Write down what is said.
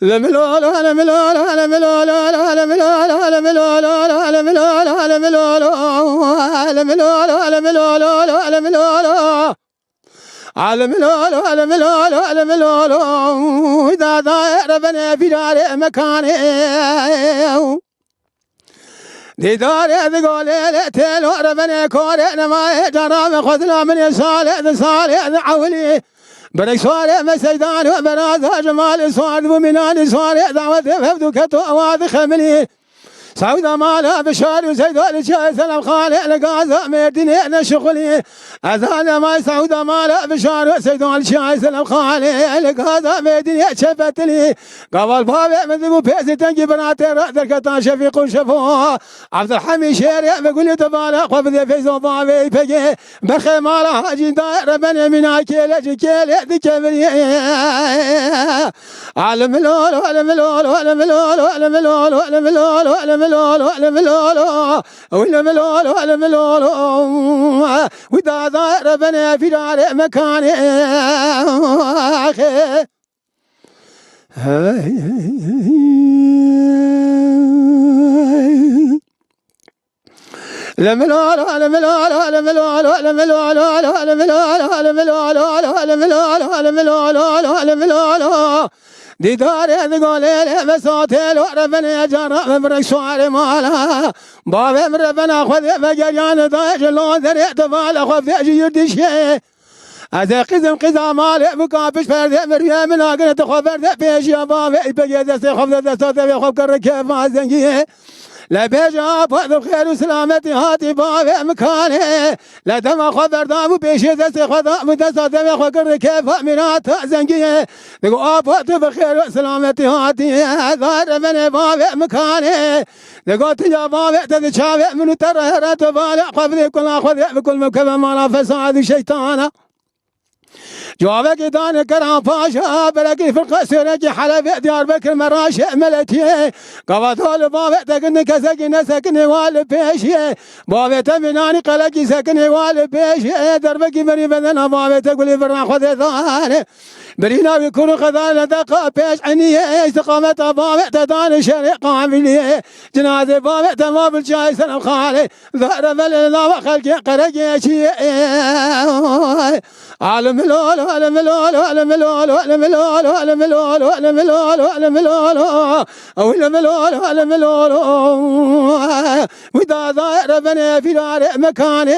لملولو لملولو لملولو لملولو لملولو لملولو لملولو لملولو لملولو لملولو علملولو علملولو علملولو إذا داير بني في دار مكاني دي داري ذقولي لتلو ربني كوري نما جرام خذنا من يسالي صالي عولي برك صالي مسيدان وبراز جمال صاد ومنان صالي دعوة فبدو كتو أواذ خملي سعودة مالا بشار وزيد والشاي سلام خالي لقازة ميرديني نشغلي أذان ما سعودة مالا بشار وزيد والشاي سلام خالي لقازة ميرديني شفتلي قبل بابي من ذو بيسي تنجي بناتي رأذر كتان شفيق وشفوها عبد الحميد شيري بقول يتبالغ وفذي فيزو بابي بيجي بخي مالا هاجي دائر بني منا كيلي جكيلي ذي كبري علم لولو علم لولو علم لولو علم لولو علم لولو علم ملولو ملولو ولا ملولو ولا ملولو وإذا ظهر بني في دار مكاني أخي لملولو لملولو لملولو لملولو لملولو لملولو لملولو لملولو لملولو دي داري ذقولي لي بسوتي لو ربنا جرى برك شواري مالا بابي من ربنا خذ مجريان ضيج لو ذريت بالا خذ يجي يردشي هذا قزم مالي بكابش فردي مريم من اقنت خبر بيش يا بابي بقي دستي خبز دستي خب كركيف ما زنقيه لا بيجا فضل خير وسلامتي هاتي بابي مكاني لا دم خبر دام بيشي دستي خذا مدسا دم خبر كيف منات زنقيه نقول ابوت بخير وسلامتي هاتي ظهر من بابي مكاني نقول تجا بابي تذشابي من ترهرت بالي خذي كل اخذ بكل مكب ما فساد الشيطان جوابك داني كرام باشا بركي في القصر حلب ديار بكر مراش ملتي قبضوا بابي تقني كسكني سكني والبيشي بابي تمناني قلقي سكني والبيشي دربكي بري بدنا بابي تقولي برا خذ ثاني برينا بيكون خذان دقا بيش عني استقامة بابي تداني شريق عاملي جنازة بابي تما بالجاي سلام خالي ظهر بلنا وخلقي قرقي شي عالم لولو علم لولو علم لولو علم لولو علم لولو علم لولو علم لولو علم لولو علم لولو وإذا ظهر بني في دار مكاني